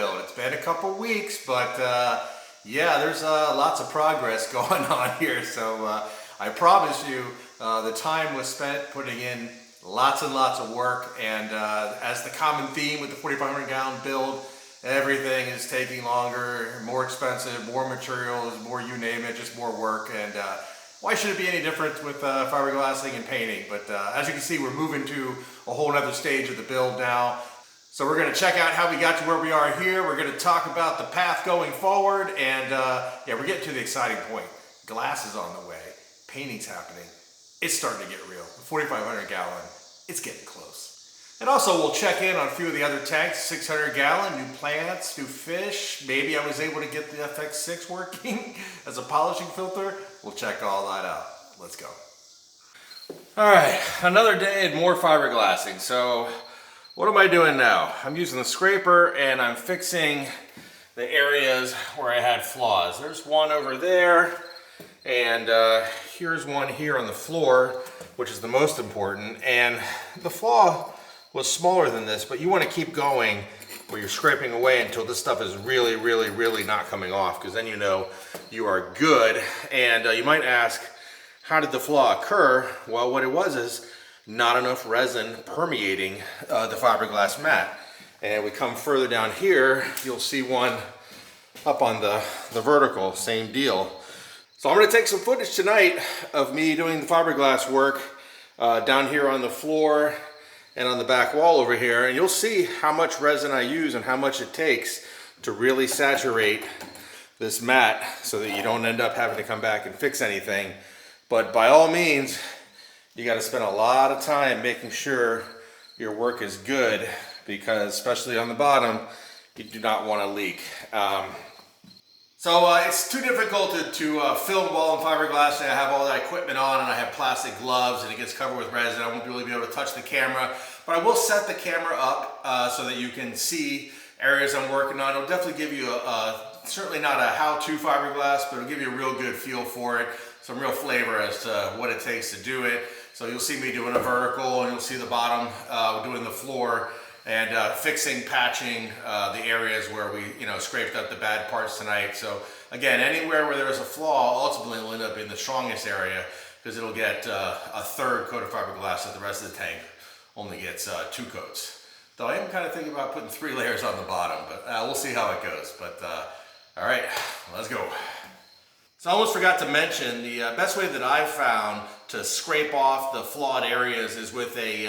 build. It's been a couple weeks, but yeah, there's lots of progress going on here. So I promise you, the time was spent putting in lots and lots of work, and as the common theme with the 4,500 gallon build, everything is taking longer, more expensive, more materials, more you name it, just more work. And why should it be any different with fiberglassing and painting? But as you can see, we're moving to a whole other stage of the build now. So we're going to check out how we got to where we are here. We're going to talk about the path going forward, and yeah, we're getting to the exciting point. Glass is on the way, painting's happening. It's starting to get real. The 4,500 gallon, it's getting close. And also we'll check in on a few of the other tanks, 600 gallon, new plants, new fish. Maybe I was able to get the FX6 working as a polishing filter. We'll check all that out. Let's go. All right, another day and more fiberglassing. So what am I doing now? I'm using the scraper and I'm fixing the areas where I had flaws. There's one over there, and here's one here on the floor, which is the most important. And the flaw was smaller than this, but you want to keep going where you're scraping away until this stuff is really, really, really not coming off, because then you know you are good. And you might ask, how did the flaw occur? Well, what it was is not enough resin permeating the fiberglass mat. And we come further down here, you'll see one up on the vertical, same deal. So I'm going to take some footage tonight of me doing the fiberglass work down here on the floor and on the back wall over here, and you'll see how much resin I use and how much it takes to really saturate this mat so that you don't end up having to come back and fix anything. But by all means, you got to spend a lot of time making sure your work is good, because especially on the bottom, you do not want to leak. So it's too difficult to film while in fiberglass, and I have all that equipment on and I have plastic gloves and it gets covered with resin. I won't really be able to touch the camera, but I will set the camera up so that you can see areas I'm working on. It'll definitely give you certainly not a how-to fiberglass, but it'll give you a real good feel for it, some real flavor as to what it takes to do it. So you'll see me doing a vertical, and you'll see the bottom doing the floor, and fixing, patching the areas where we, scraped up the bad parts tonight. So again, anywhere where there's a flaw, ultimately will end up in the strongest area, because it'll get a third coat of fiberglass that the rest of the tank only gets 2 coats. Though I am kind of thinking about putting 3 layers on the bottom, but we'll see how it goes. But all right, let's go. So I almost forgot to mention, the best way that I've found to scrape off the flawed areas is with a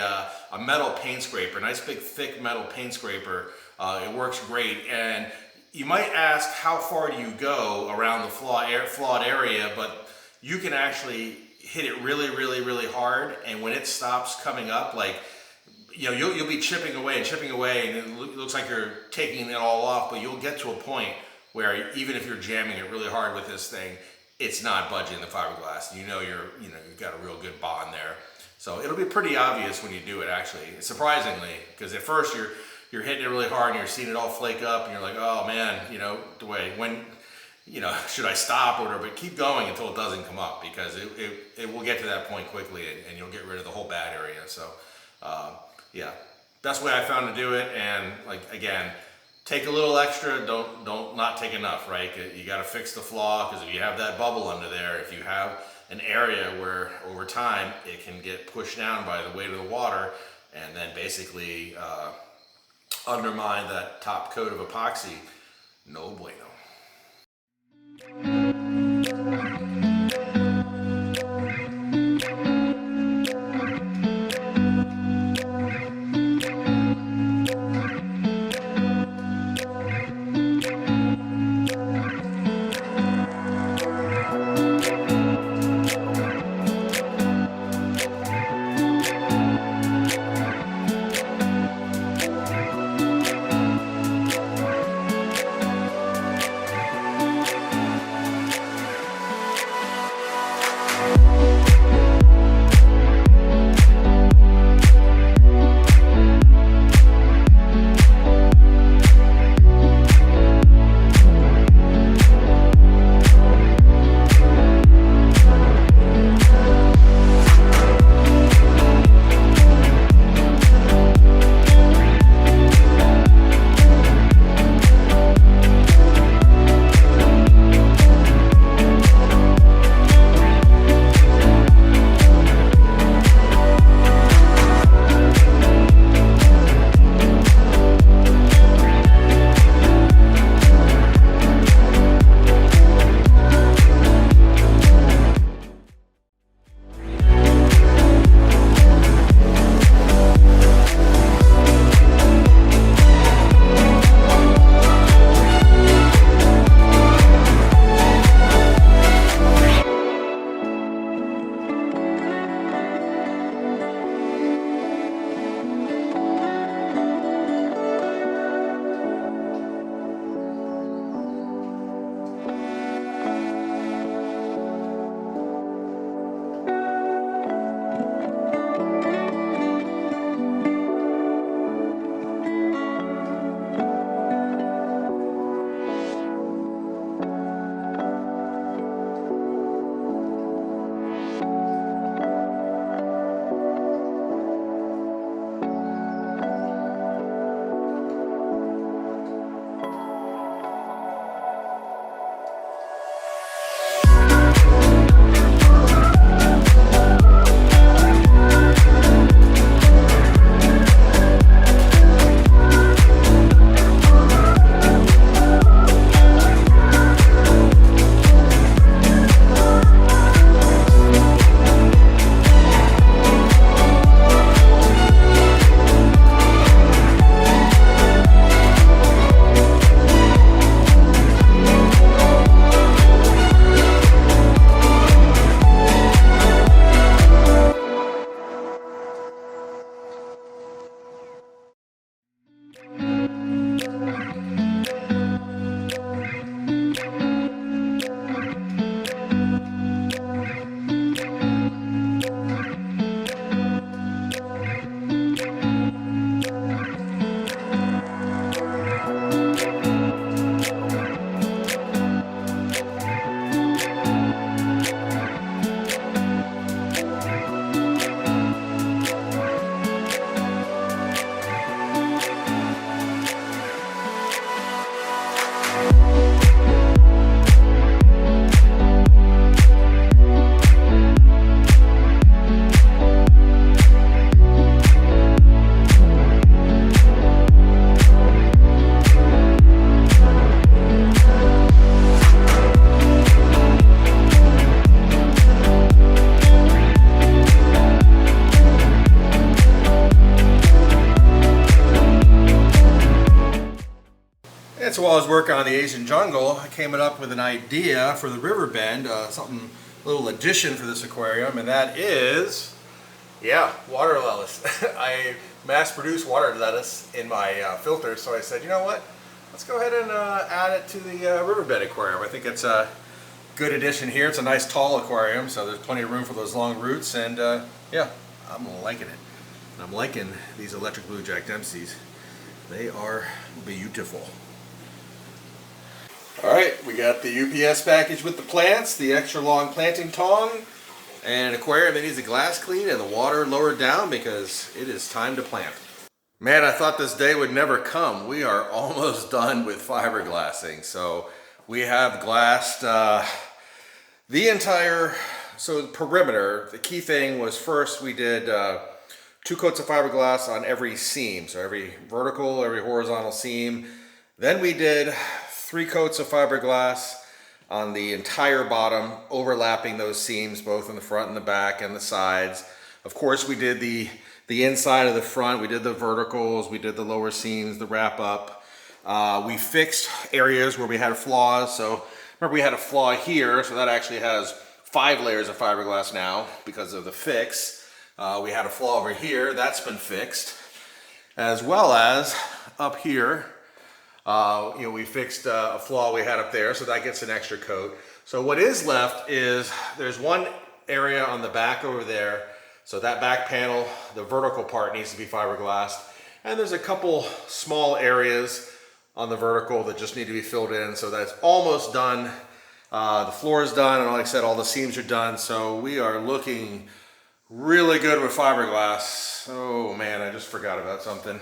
metal paint scraper, a nice big thick metal paint scraper. It works great. And you might ask, how far do you go around the flawed area? But you can actually hit it really, really, really hard, and when it stops coming up, like, you'll be chipping away, and it looks like you're taking it all off, but you'll get to a point where even if you're jamming it really hard with this thing, it's not budging the fiberglass. You've got a real good bond there. So it'll be pretty obvious when you do it, actually, surprisingly, because at first you're hitting it really hard and you're seeing it all flake up, and you're like, oh man, should I stop or whatever? But keep going until it doesn't come up, because it will get to that point quickly, and you'll get rid of the whole bad area. So yeah, best way I found to do it. And again, take a little extra, don't not take enough, right? You got to fix the flaw, because if you have that bubble under there, if you have an area where over time it can get pushed down by the weight of the water, and then basically undermine that top coat of epoxy, no bueno. And so while I was working on the Asian jungle, I came up with an idea for the river bend, something, a little addition for this aquarium, and that is, yeah, water lettuce. I mass-produce water lettuce in my filter, so I said, you know what? Let's go ahead and add it to the riverbed aquarium. I think it's a good addition here. It's a nice tall aquarium, so there's plenty of room for those long roots, and yeah, I'm liking it. And I'm liking these electric blue Jack Dempseys. They are beautiful. Alright, we got the UPS package with the plants, the extra long planting tong, and an aquarium that needs a glass clean and the water lowered down because it is time to plant. Man, I thought this day would never come. We are almost done with fiberglassing. So we have glassed the entire perimeter. The key thing was first we did 2 coats of fiberglass on every seam. So every vertical, every horizontal seam. Then we did 3 coats of fiberglass on the entire bottom, overlapping those seams both in the front and the back and the sides. Of course, we did the inside of the front, we did the verticals, we did the lower seams, the wrap up. We fixed areas where we had flaws. So remember, we had a flaw here, so that actually has 5 layers of fiberglass now because of the fix. We had a flaw over here, that's been fixed. As well as up here, we fixed a flaw we had up there, so that gets an extra coat. So what is left is there's one area on the back over there. So that back panel, the vertical part needs to be fiberglassed. And there's a couple small areas on the vertical that just need to be filled in. So that's almost done. The floor is done, and like I said, all the seams are done. So we are looking really good with fiberglass. Oh man, I just forgot about something.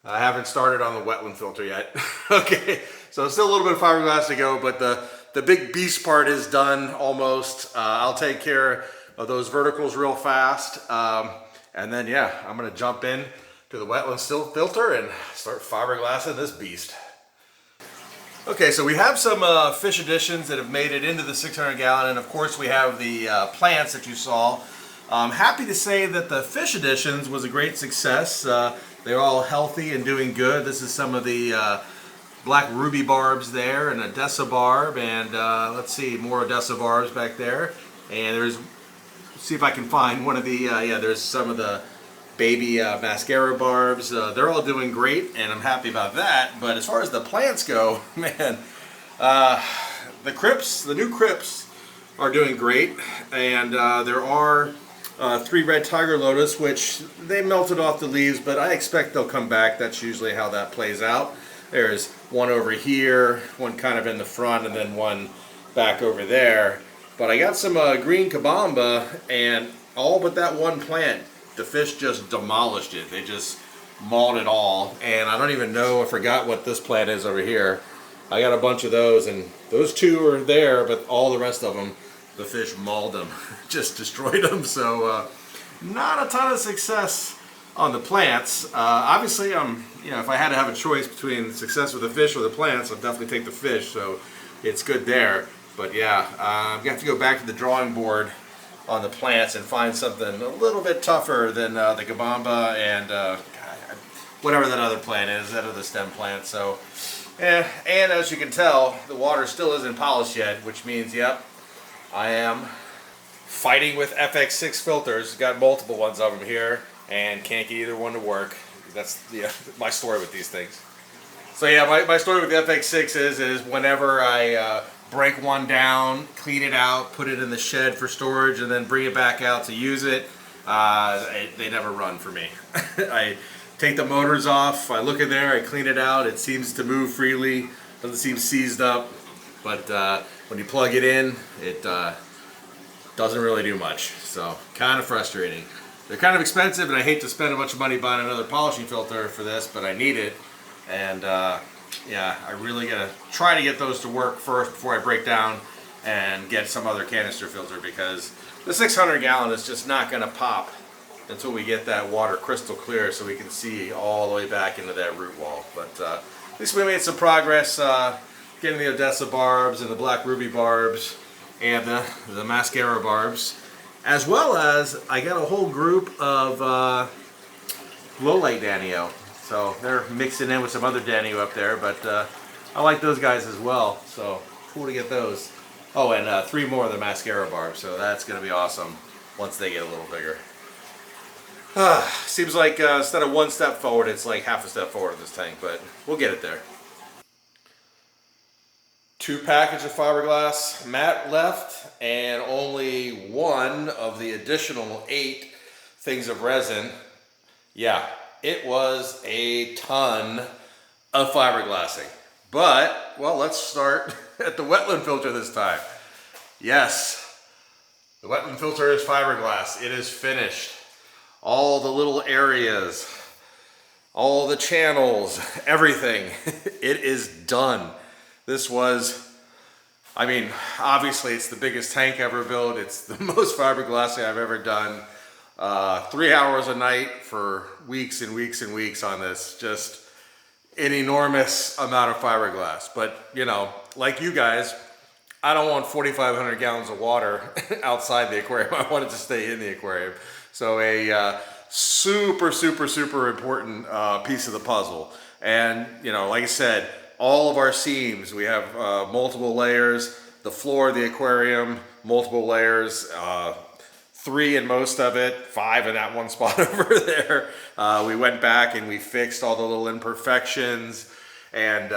I haven't started on the wetland filter yet. Okay, so still a little bit of fiberglass to go, but the big beast part is done almost. I'll take care of those verticals real fast. And then, yeah, I'm gonna jump in to the wetland filter and start fiberglassing this beast. Okay, so we have some fish additions that have made it into the 600 gallon, and of course we have the plants that you saw. I'm happy to say that the fish additions was a great success. They're all healthy and doing good. This is some of the black ruby barbs there, and a deci-barb, and let's see, more deci-barbs back there. And there's, see if I can find one of the, yeah, there's some of the baby mascara barbs. They're all doing great, and I'm happy about that. But as far as the plants go, man, the crypts, the new crypts are doing great, and there are 3 red tiger lotus, which they melted off the leaves, but I expect they'll come back. That's usually how that plays out. There's one over here, one kind of in the front, and then one back over there. But I got some green kabamba, and all but that one plant, the fish just demolished it. They just mauled it all, and I don't even know, I forgot what this plant is over here. I got a bunch of those, and those 2 are there, but all the rest of them, the fish mauled them, just destroyed them. So not a ton of success on the plants. Obviously, if I had to have a choice between success with the fish or the plants, I'd definitely take the fish. So it's good there. But yeah, I'm gonna have to go back to the drawing board on the plants and find something a little bit tougher than the kabamba and whatever that other plant is, that other stem plant. So, and as you can tell, the water still isn't polished yet, which means, yep, I am fighting with FX6 filters. Got multiple ones of them here and can't get either one to work. That's my story with these things. So yeah, my story with the FX6 is whenever I break one down, clean it out, put it in the shed for storage, and then bring it back out to use it, they never run for me. I take the motors off, I look in there, I clean it out, it seems to move freely, doesn't seem seized up, but when you plug it in, it doesn't really do much. So kind of frustrating. They're kind of expensive, and I hate to spend a bunch of money buying another polishing filter for this, but I need it. And yeah, I really gotta try to get those to work first before I break down and get some other canister filter, because the 600 gallon is just not gonna pop until we get that water crystal clear so we can see all the way back into that root wall. But at least we made some progress getting the Odessa barbs and the black ruby barbs and the mascara barbs, as well as I got a whole group of low light danio. So they're mixing in with some other Danny up there, but I like those guys as well. So cool to get those. Oh, and 3 more of the mascara barbs. So that's going to be awesome once they get a little bigger. Seems like instead of 1 step forward, it's like half a step forward in this tank, but we'll get it there. 2 packages of fiberglass mat left, and only 1 of the additional 8 things of resin. Yeah, it was a ton of fiberglassing. But, well, let's start at the wetland filter this time. Yes, the wetland filter is fiberglass. It is finished. All the little areas, all the channels, everything, it is done. This was, I mean, obviously it's the biggest tank ever built. It's the most fiberglassing I've ever done. 3 hours a night for weeks and weeks and weeks on this. Just an enormous amount of fiberglass. But, you know, like you guys, I don't want 4,500 gallons of water outside the aquarium. I want it to stay in the aquarium. So a super, super, super important piece of the puzzle. And, you know, like I said, all of our seams, we have multiple layers. The floor of the aquarium, multiple layers. 3 in most of it, 5 in that one spot over there. We went back and we fixed all the little imperfections. And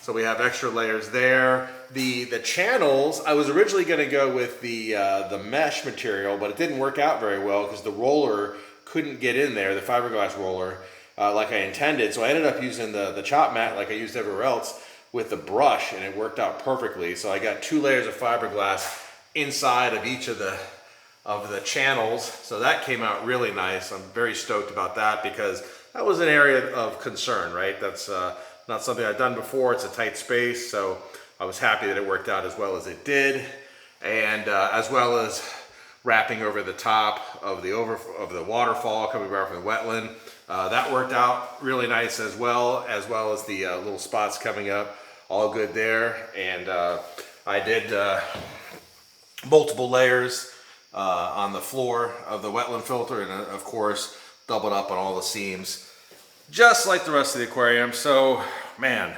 so we have extra layers there. The channels, I was originally going to go with the mesh material, but it didn't work out very well because the roller couldn't get in there, the fiberglass roller, like I intended. So I ended up using the chop mat like I used everywhere else with the brush, and it worked out perfectly. So I got 2 layers of fiberglass inside of each of the channels. So that came out really nice. I'm very stoked about that because that was an area of concern, right? That's not something I've done before. It's a tight space, so I was happy that it worked out as well as it did, and as well as wrapping over the top of the waterfall coming back from the wetland. That worked out really nice as well as the little spots coming up. All good there, and I did multiple layers on the floor of the wetland filter, and of course doubled up on all the seams, just like the rest of the aquarium. So, man,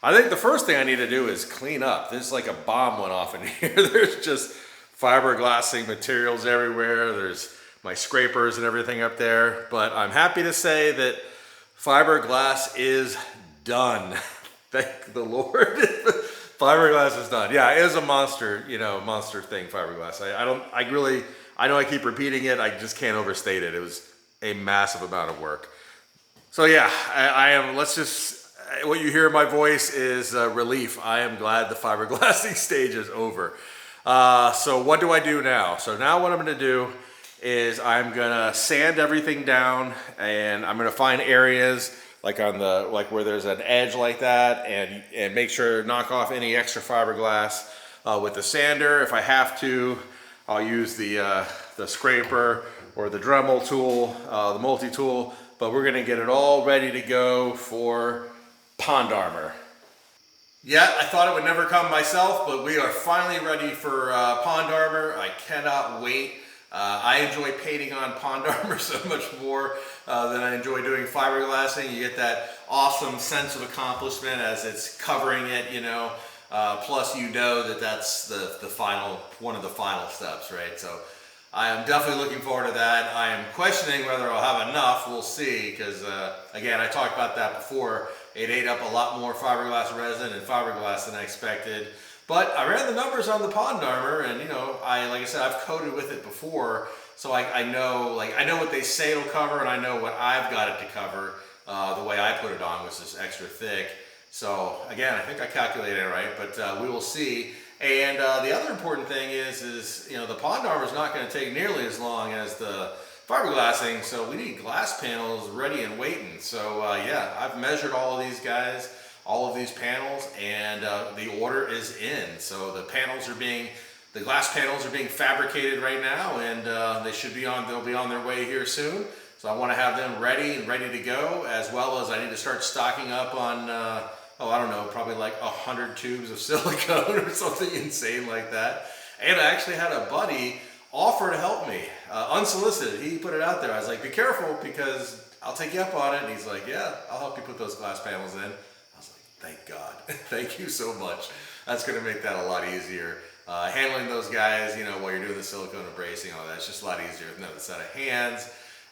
I think the first thing I need to do is clean up. There's like a bomb went off in here. There's just fiberglassing materials everywhere. There's my scrapers and everything up there. But I'm happy to say that fiberglass is done. Thank the Lord. Fiberglass is done. Yeah, it is a monster, monster thing, fiberglass. I know I keep repeating it. I just can't overstate it. It was a massive amount of work. So yeah, I am, what you hear in my voice is relief. I am glad the fiberglassing stage is over. So what do I do now? So now what I'm gonna do is I'm gonna sand everything down, and I'm gonna find areas like where there's an edge like that, and make sure to knock off any extra fiberglass with the sander. If I have to, I'll use the scraper or the Dremel tool, the multi-tool, but we're gonna get it all ready to go for pond armor. Yeah, I thought it would never come myself, but we are finally ready for pond armor. I cannot wait. I enjoy painting on pond armor so much more than I enjoy doing fiberglassing. You get that awesome sense of accomplishment as it's covering it, plus that's one of the final steps, right? So I am definitely looking forward to that. I am questioning whether I'll have enough. We'll see, because again, I talked about that before. It ate up a lot more fiberglass resin and fiberglass than I expected. But I ran the numbers on the pond armor, and like I said, I've coated with it before, so I know what they say it'll cover, and I know what I've got it to cover. The way I put it on was just extra thick. So again, I think I calculated it right, but we will see. And the other important thing is the pond armor is not going to take nearly as long as the fiberglassing, so we need glass panels ready and waiting. So yeah, I've measured all of these guys, all of these panels, and the order is in. So the glass panels are being fabricated right now, and they'll be on their way here soon. So I want to have them ready to go, as well as I need to start stocking up on, I don't know, probably like 100 tubes of silicone or something insane like that. And I actually had a buddy offer to help me, unsolicited. He put it out there. I was like, be careful, because I'll take you up on it. And he's like, yeah, I'll help you put those glass panels in. I was like, thank God. Thank you so much. That's going to make that a lot easier. Handling those guys, you know, while you're doing the silicone and bracing, all that, it's just a lot easier with another set of hands.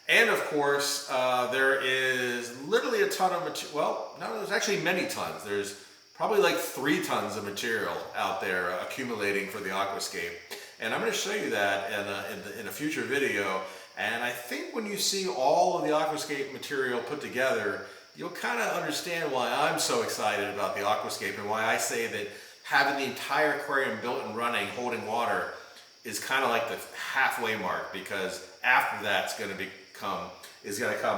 And of course, there is literally a ton of material. Well, no, there's actually many tons. There's probably like 3 tons of material out there accumulating for the aquascape. And I'm going to show you that in a future video. And I think when you see all of the aquascape material put together, you'll kind of understand why I'm so excited about the aquascape and why I say that having the entire aquarium built and running, holding water, is kind of like the halfway mark, because after that's going to come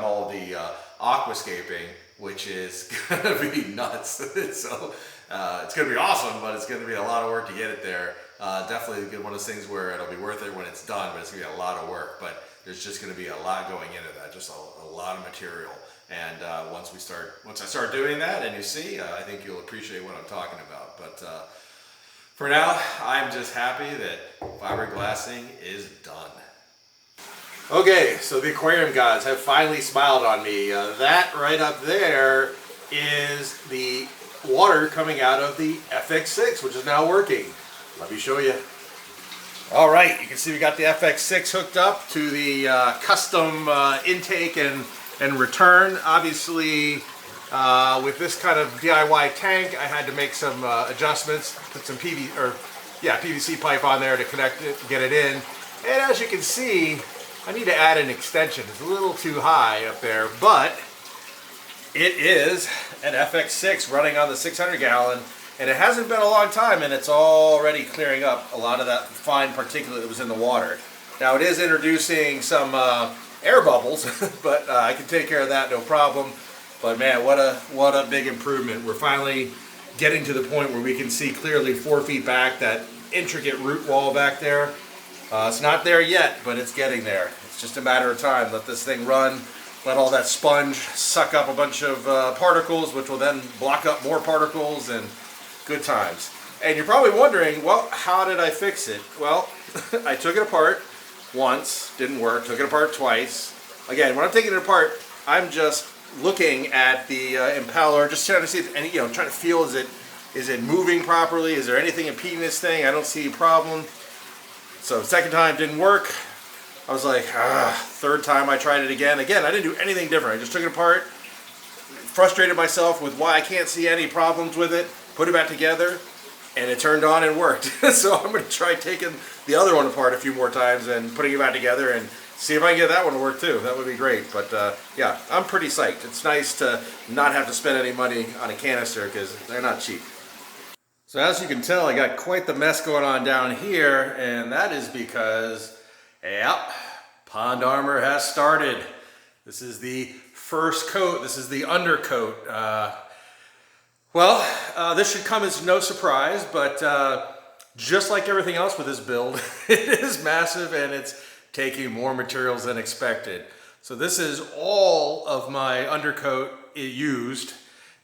all of the aquascaping, which is going to be nuts. So it's going to be awesome, but it's going to be a lot of work to get it there. Definitely one of those things where it'll be worth it when it's done, but it's going to be a lot of work. But there's just going to be a lot going into that, just a lot of material. And once I start doing that, and you see, I think you'll appreciate what I'm talking about. But for now, I'm just happy that fiberglassing is done. Okay, so the aquarium gods have finally smiled on me. That right up there is the water coming out of the FX6, which is now working. Let me show you. All right, you can see we got the FX6 hooked up to the custom intake and return. Obviously, with this kind of DIY tank, I had to make some adjustments, put some PVC pipe on there to connect it, get it in. And as you can see, I need to add an extension. It's a little too high up there, but it is an FX6 running on the 600 gallon, and it hasn't been a long time, and it's already clearing up a lot of that fine particulate that was in the water. Now it is introducing some air bubbles, but I can take care of that, no problem. But man, what a big improvement. We're finally getting to the point where we can see clearly 4 feet back, that intricate root wall back there. It's not there yet, but it's getting there. It's just a matter of time. Let this thing run, let all that sponge suck up a bunch of particles, which will then block up more particles, and good times. And you're probably wondering, well, how did I fix it? Well, I took it apart once, didn't work, took it apart twice. Again, when I'm taking it apart, I'm just looking at the impeller, just trying to see if any, trying to feel, is it moving properly? Is there anything impeding this thing? I don't see a problem. So second time didn't work. I was like, third time I tried it again. Again, I didn't do anything different. I just took it apart, frustrated myself with why I can't see any problems with it, put it back together, and it turned on and worked. So I'm going to try taking the other one apart a few more times and putting it back together and see if I can get that one to work too. That would be great. But yeah, I'm pretty psyched. It's nice to not have to spend any money on a canister because they're not cheap. So as you can tell, I got quite the mess going on down here, and that is because, yep, Pond Armor has started. This is the first coat. This is the undercoat. This should come as no surprise, but just like everything else with this build, it is massive and it's taking more materials than expected. So this is all of my undercoat used.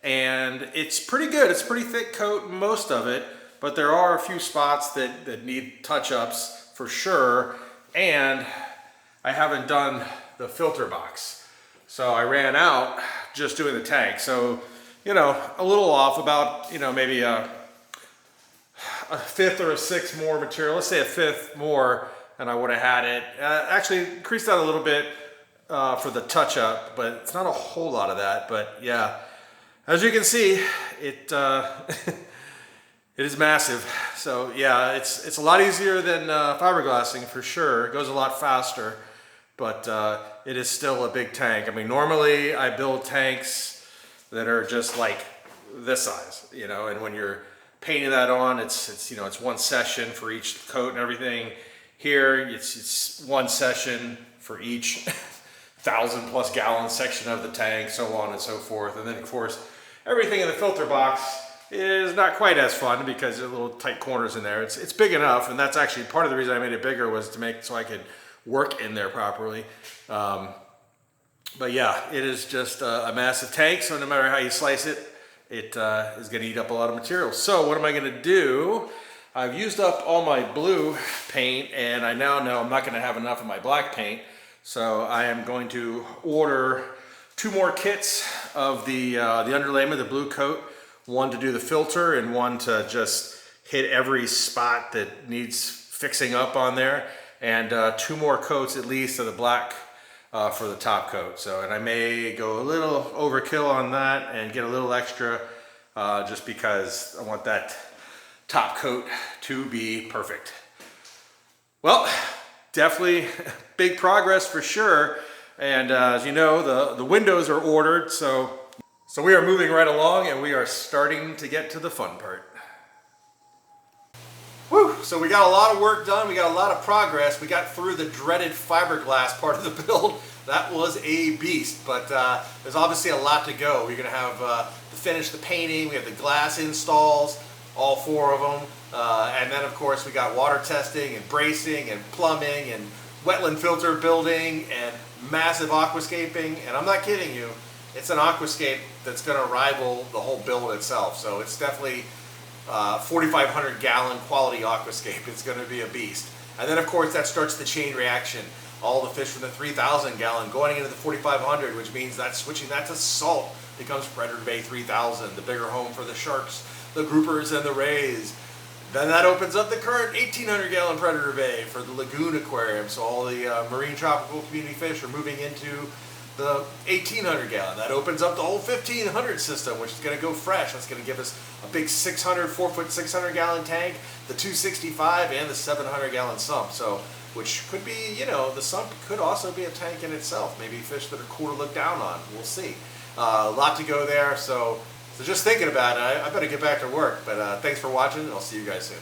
And it's pretty good. It's a pretty thick coat, most of it, but there are a few spots that need touch-ups for sure. And I haven't done the filter box. So I ran out just doing the tank. So, a little off, about, maybe a fifth or a sixth more material. Let's say a fifth more, and I would have had it. Actually, increased that a little bit for the touch-up, but it's not a whole lot of that. But yeah. As you can see, it it is massive. So yeah, it's a lot easier than fiberglassing for sure. It goes a lot faster, but it is still a big tank. I mean, normally I build tanks that are just like this size, and when you're painting that on, it's one session for each coat and everything. Here, it's one session for each 1,000+ gallon section of the tank, so on and so forth. And then of course, everything in the filter box is not quite as fun because there are little tight corners in there. It's big enough, and that's actually part of the reason I made it bigger, was to make so I could work in there properly. But yeah, it is just a massive tank, so no matter how you slice it, it is going to eat up a lot of material. So what am I going to do? I've used up all my blue paint, and I now know I'm not going to have enough of my black paint, so I am going to order 2 more kits of the underlayment, the blue coat. One to do the filter and one to just hit every spot that needs fixing up on there. And 2 more coats at least of the black for the top coat. So, and I may go a little overkill on that and get a little extra just because I want that top coat to be perfect. Well, definitely big progress for sure. And as you know, the windows are ordered, so we are moving right along and we are starting to get to the fun part. Woo! So we got a lot of work done, we got a lot of progress. We got through the dreaded fiberglass part of the build. That was a beast, but there's obviously a lot to go. We're gonna have to finish the painting, we have the glass installs, all 4 of them. And then of course we got water testing and bracing and plumbing and wetland filter building and massive aquascaping. And I'm not kidding you, it's an aquascape that's gonna rival the whole build itself. So it's definitely 4,500 gallon quality aquascape. It's gonna be a beast. And then of course that starts the chain reaction. All the fish from the 3,000 gallon going into the 4,500, which means that switching that to salt becomes Predator Bay 3,000, the bigger home for the sharks, the groupers, and the rays. Then that opens up the current 1,800 gallon Predator Bay for the lagoon aquarium. So all the marine tropical community fish are moving into the 1,800 gallon. That opens up the whole 1,500 system, which is going to go fresh. That's going to give us a big 4-foot 600 gallon tank, the 265 and the 700 gallon sump. So, which could be, you know, the sump could also be a tank in itself. Maybe fish that are cool to look down on. We'll see. A lot to go there. So just thinking about it, I better get back to work. But thanks for watching, and I'll see you guys soon.